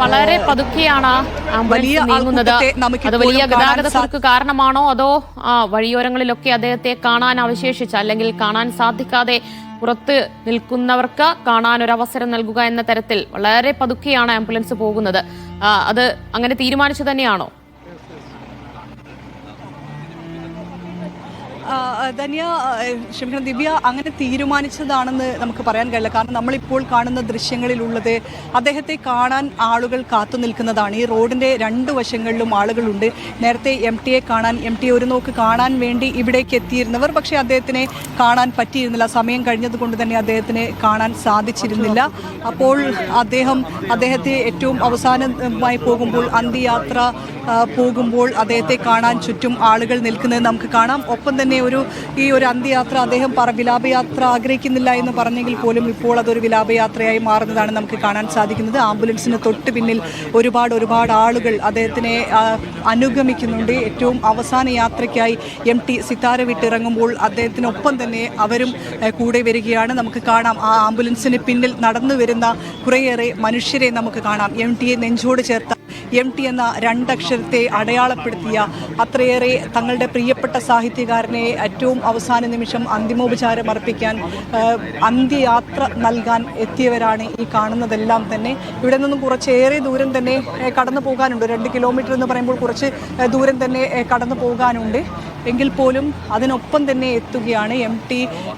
വളരെ പതുക്കെയാണ് ആംബുലൻസ് നീങ്ങുന്നത്. അത് വലിയ ഗതാഗതക്കുരുക്ക് കാരണമാണോ അതോ വഴിയോരങ്ങളിലൊക്കെ അദ്ദേഹത്തെ കാണാൻ അവശേഷിച്ച അല്ലെങ്കിൽ കാണാൻ സാധിക്കാതെ പുറത്ത് നിൽക്കുന്നവർക്ക് കാണാൻ ഒരു അവസരം നൽകുക എന്ന തരത്തിൽ വളരെ പതുക്കെയാണ് ആംബുലൻസ് പോകുന്നത്. അത് അങ്ങനെ തീരുമാനിച്ചു തന്നെയാണോ? ദിവ്യ, അങ്ങനെ തീരുമാനിച്ചതാണെന്ന് നമുക്ക് പറയാൻ കഴിയില്ല. കാരണം നമ്മളിപ്പോൾ കാണുന്ന ദൃശ്യങ്ങളിലുള്ളത് അദ്ദേഹത്തെ കാണാൻ ആളുകൾ കാത്തു നിൽക്കുന്നതാണ്. ഈ റോഡിൻ്റെ രണ്ട് വശങ്ങളിലും ആളുകളുണ്ട്. നേരത്തെ MTയെ കാണാൻ, MT ഒരു നോക്ക് കാണാൻ വേണ്ടി ഇവിടേക്ക് എത്തിയിരുന്നവർ, പക്ഷേ അദ്ദേഹത്തിനെ കാണാൻ പറ്റിയിരുന്നില്ല. സമയം കഴിഞ്ഞതുകൊണ്ട് തന്നെ അദ്ദേഹത്തിനെ കാണാൻ സാധിച്ചിരുന്നില്ല. അപ്പോൾ അദ്ദേഹത്തെ ഏറ്റവും അവസാനമായി പോകുമ്പോൾ, അന്ത്യയാത്ര പോകുമ്പോൾ അദ്ദേഹത്തെ കാണാൻ ചുറ്റും ആളുകൾ നിൽക്കുന്നത് നമുക്ക് കാണാം. ഒപ്പം തന്നെ ഈ ഒരു അന്ത്യയാത്ര അദ്ദേഹം വിലാപയാത്ര ആഗ്രഹിക്കുന്നില്ല എന്ന് പറഞ്ഞെങ്കിൽ പോലും ഇപ്പോൾ അതൊരു വിലാപയാത്രയായി മാറുന്നതാണ് നമുക്ക് കാണാൻ സാധിക്കുന്നത്. ആംബുലൻസിന് തൊട്ട് പിന്നിൽ ഒരുപാട് ആളുകൾ അദ്ദേഹത്തിനെ അനുഗമിക്കുന്നുണ്ട്. ഏറ്റവും അവസാന യാത്രയ്ക്കായി MT സിത്താര വിട്ടിറങ്ങുമ്പോൾ അദ്ദേഹത്തിനൊപ്പം തന്നെ അവരും കൂടെ വരികയാണ്. നമുക്ക് കാണാം ആ ആംബുലൻസിന് പിന്നിൽ നടന്നു വരുന്ന കുറേയേറെ മനുഷ്യരെ നമുക്ക് കാണാം. MTയെ നെഞ്ചോട് ചേർത്ത, MT എന്ന രണ്ടക്ഷരത്തെ അടയാളപ്പെടുത്തിയ അത്രയേറെ തങ്ങളുടെ പ്രിയപ്പെട്ട സാഹിത്യകാരനെ ഏറ്റവും അവസാന നിമിഷം അന്തിമോപചാരം അർപ്പിക്കാൻ, അന്ത്യയാത്ര നൽകാൻ എത്തിയവരാണ് ഈ കാണുന്നതെല്ലാം തന്നെ. ഇവിടെ നിന്നും കുറച്ചേറെ ദൂരം തന്നെ കടന്നു പോകാനുണ്ട്. 2 കിലോമീറ്റർ എന്ന് പറയുമ്പോൾ കുറച്ച് ദൂരം തന്നെ കടന്നു പോകാനുണ്ട്. എങ്കിൽ പോലും അതിനൊപ്പം തന്നെ എത്തുകയാണ്. MT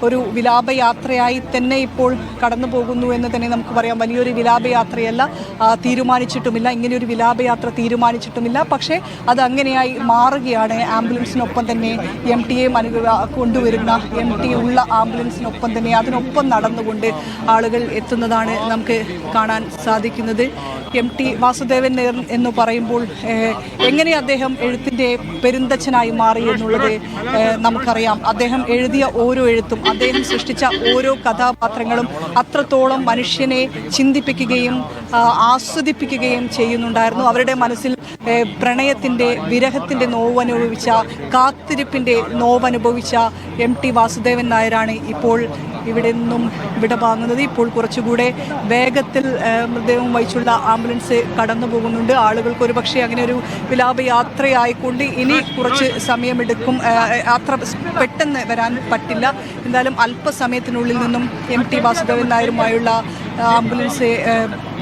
ഒരു വിലാപയാത്രയായി തന്നെ ഇപ്പോൾ കടന്നു പോകുന്നു എന്ന് തന്നെ നമുക്ക് പറയാം. വലിയൊരു വിലാപയാത്രയല്ല, തീരുമാനിച്ചിട്ടുമില്ല, ഇങ്ങനെയൊരു വിലാപയാത്ര തീരുമാനിച്ചിട്ടുമില്ല. പക്ഷേ അത് അങ്ങനെയായി മാറുകയാണ്. ആംബുലൻസിനൊപ്പം തന്നെ MTയെ കൊണ്ടുവരുന്ന, MT ഉള്ള ആംബുലൻസിനൊപ്പം തന്നെ അതിനൊപ്പം നടന്നുകൊണ്ട് ആളുകൾ എത്തുന്നതാണ് നമുക്ക് കാണാൻ സാധിക്കുന്നത്. MT വാസുദേവൻ നായർ എന്ന് പറയുമ്പോൾ എങ്ങനെ അദ്ദേഹം എഴുത്തിൻ്റെ പെരുന്തച്ഛനായി മാറി എന്നുള്ളത് നമുക്കറിയാം. അദ്ദേഹം എഴുതിയ ഓരോ എഴുത്തും, അദ്ദേഹം സൃഷ്ടിച്ച ഓരോ കഥാപാത്രങ്ങളും അത്രത്തോളം മനുഷ്യനെ ചിന്തിപ്പിക്കുകയും ആസ്വദിപ്പിക്കുകയും ചെയ്യുന്നുണ്ടായിരുന്നു. അവരുടെ മനസ്സിൽ പ്രണയത്തിൻ്റെ, വിരഹത്തിൻ്റെ നോവനുഭവിച്ച, കാത്തിരിപ്പിൻ്റെ നോവനുഭവിച്ച MT വാസുദേവൻ നായരാണ് ഇപ്പോൾ ഇവിടെ നിന്നും വിടവാങ്ങുന്നത്. ഇപ്പോൾ കുറച്ചുകൂടെ വേഗത്തിൽ മൃതദേഹം വഹിച്ചുള്ള ആംബുലൻസ് കടന്നു പോകുന്നുണ്ട്. ആളുകൾക്ക് ഒരു പക്ഷേ അങ്ങനെ ഒരു വിലാപയാത്രയായിക്കൊണ്ട് ഇനി കുറച്ച് സമയമെടുക്കും. യാത്ര പെട്ടെന്ന് വരാൻ പറ്റില്ല. എന്തായാലും അല്പസമയത്തിനുള്ളിൽ നിന്നും MT വാസുദേവൻ നായരുമായുള്ള ആംബുലൻസ്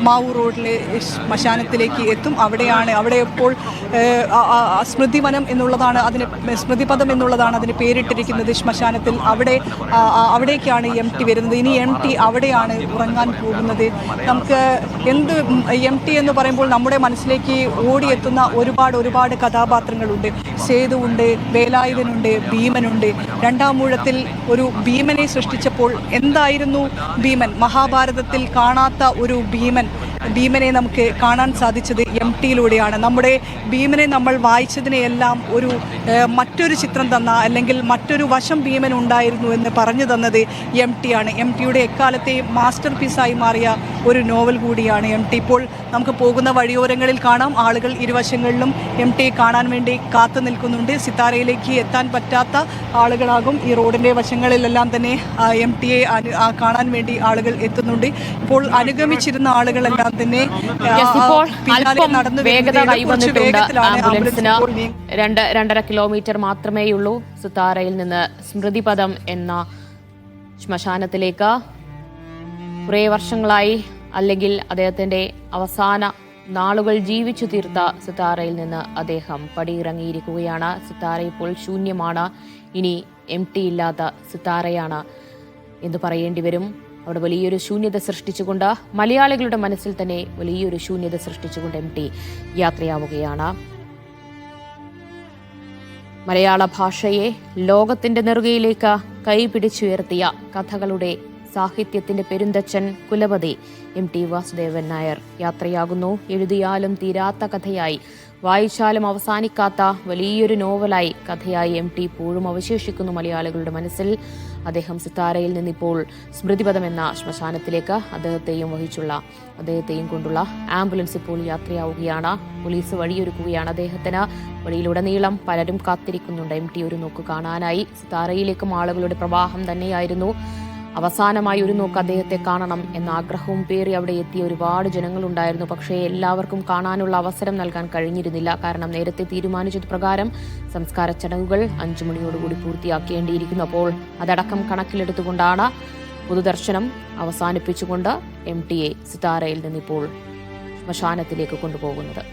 മാവൂർ റോഡിലെ ശ്മശാനത്തിലേക്ക് എത്തും. അവിടെ ഇപ്പോൾ സ്മൃതിവനം എന്നുള്ളതാണ് സ്മൃതിപഥം എന്നുള്ളതാണ് അതിന് പേരിട്ടിരിക്കുന്നത്. ശ്മശാനത്തിൽ അവിടേക്കാണ് MT വരുന്നത്. ഇനി MT അവിടെയാണ് ഉറങ്ങാൻ പോകുന്നത്. നമുക്ക് MT എന്ന് പറയുമ്പോൾ നമ്മുടെ മനസ്സിലേക്ക് ഓടിയെത്തുന്ന ഒരുപാട് കഥാപാത്രങ്ങളുണ്ട്. സേതുവുണ്ട്, വേലായുധനുണ്ട്, ഭീമനുണ്ട്. രണ്ടാം ഊഴത്തിൽ ഒരു ഭീമനെ സൃഷ്ടിച്ചപ്പോൾ എന്തായിരുന്നു ഭീമൻ? മഹാഭാരതത്തിൽ കാണാത്ത ഒരു ഭീമനെ നമുക്ക് കാണാൻ സാധിച്ചത് MTയിലൂടെയാണ്. നമ്മുടെ ഭീമനെ നമ്മൾ വായിച്ചതിനെയെല്ലാം മറ്റൊരു ചിത്രം തന്ന, അല്ലെങ്കിൽ മറ്റൊരു വശം ഭീമൻ ഉണ്ടായിരുന്നു എന്ന് പറഞ്ഞു തന്നത് MTയാണ്. MTയുടെ എക്കാലത്തെ മാസ്റ്റർ പീസായി മാറിയ ഒരു നോവൽ കൂടിയാണ് MT. ഇപ്പോൾ നമുക്ക് പോകുന്ന വഴിയോരങ്ങളിൽ കാണാം, ആളുകൾ ഇരുവശങ്ങളിലും MTയെ കാണാൻ വേണ്ടി കാത്തു നിൽക്കുന്നുണ്ട്. സിത്താരയിലേക്ക് എത്താൻ പറ്റാത്ത ആളുകളാകും ഈ റോഡിൻ്റെ വശങ്ങളിലെല്ലാം തന്നെ MTയെ കാണാൻ വേണ്ടി ആളുകൾ എത്തുന്നുണ്ട്. ഇപ്പോൾ അനുഗമിച്ചിരുന്ന ആളുകളെല്ലാം തന്നെ വേഗത കൈവന്നിട്ടുണ്ട്. ആംബുലൻസിന് 2.5 കിലോമീറ്റർ മാത്രമേയുള്ളൂ സിത്താരയിൽ നിന്ന് സ്മൃതിപഥം എന്ന ശ്മശാനത്തിലേക്ക്. കുറേ വർഷങ്ങളായി, അല്ലെങ്കിൽ അദ്ദേഹത്തിന്റെ അവസാന നാളുകൾ ജീവിച്ചു തീർത്ത സിത്താരയിൽ നിന്ന് അദ്ദേഹം പടിയിറങ്ങിയിരിക്കുകയാണ്. സിത്താര ഇപ്പോൾ ശൂന്യമാണ്. ഇനി MT ഇല്ലാത്ത സിത്താരയാണ് എന്ന് പറയേണ്ടി വരും. അവിടെ വലിയൊരു ശൂന്യത സൃഷ്ടിച്ചുകൊണ്ട്, മലയാളികളുടെ മനസ്സിൽ തന്നെ വലിയൊരു ശൂന്യത സൃഷ്ടിച്ചുകൊണ്ട് MT യാത്രയാവുകയാണ്. മലയാള ഭാഷയെ ലോകത്തിന്റെ നെറുകയിലേക്ക് കൈപിടിച്ചുയർത്തിയ കഥകളുടെ സാഹിത്യത്തിന്റെ പെരുന്തച്ഛൻ, കുലപതി MT വാസുദേവൻ നായർ യാത്രയാകുന്നു. എഴുതിയാലും തീരാത്ത കഥയായി, വായിച്ചാലും അവസാനിക്കാത്ത വലിയൊരു നോവലായി, കഥയായി MT ഇപ്പോഴും അവശേഷിക്കുന്നു മലയാളികളുടെ മനസ്സിൽ. അദ്ദേഹം സിത്താരയിൽ നിന്നിപ്പോൾ സ്മൃതിപഥം എന്ന ശ്മശാനത്തിലേക്ക് അദ്ദേഹത്തെയും കൊണ്ടുള്ള ആംബുലൻസ് ഇപ്പോൾ യാത്രയാവുകയാണ്. പോലീസ് വഴിയൊരുക്കുകയാണ് അദ്ദേഹത്തിന്. വഴിയിലുടനീളം പലരും കാത്തിരിക്കുന്നുണ്ട് MT ഒരു നോക്ക് കാണാനായി. സിത്താരയിലേക്കും ആളുകളുടെ പ്രവാഹം തന്നെയായിരുന്നു. അവസാനമായി ഒരു നോക്ക് അദ്ദേഹത്തെ കാണണം എന്ന ആഗ്രഹവും പേറി അവിടെ എത്തിയ ഒരുപാട് ജനങ്ങളുണ്ടായിരുന്നു. പക്ഷേ എല്ലാവർക്കും കാണാനുള്ള അവസരം നൽകാൻ കഴിഞ്ഞിരുന്നില്ല. കാരണം നേരത്തെ തീരുമാനിച്ചത് പ്രകാരം സംസ്കാര ചടങ്ങുകൾ 5 മണിയോടുകൂടി പൂർത്തിയാക്കേണ്ടിയിരിക്കുന്നു. അപ്പോൾ അതടക്കം കണക്കിലെടുത്തുകൊണ്ടാണ് പൊതുദർശനം അവസാനിപ്പിച്ചുകൊണ്ട് MT സിതാരയിൽ നിന്നിപ്പോൾ ശ്മശാനത്തിലേക്ക് കൊണ്ടുപോകുന്നത്.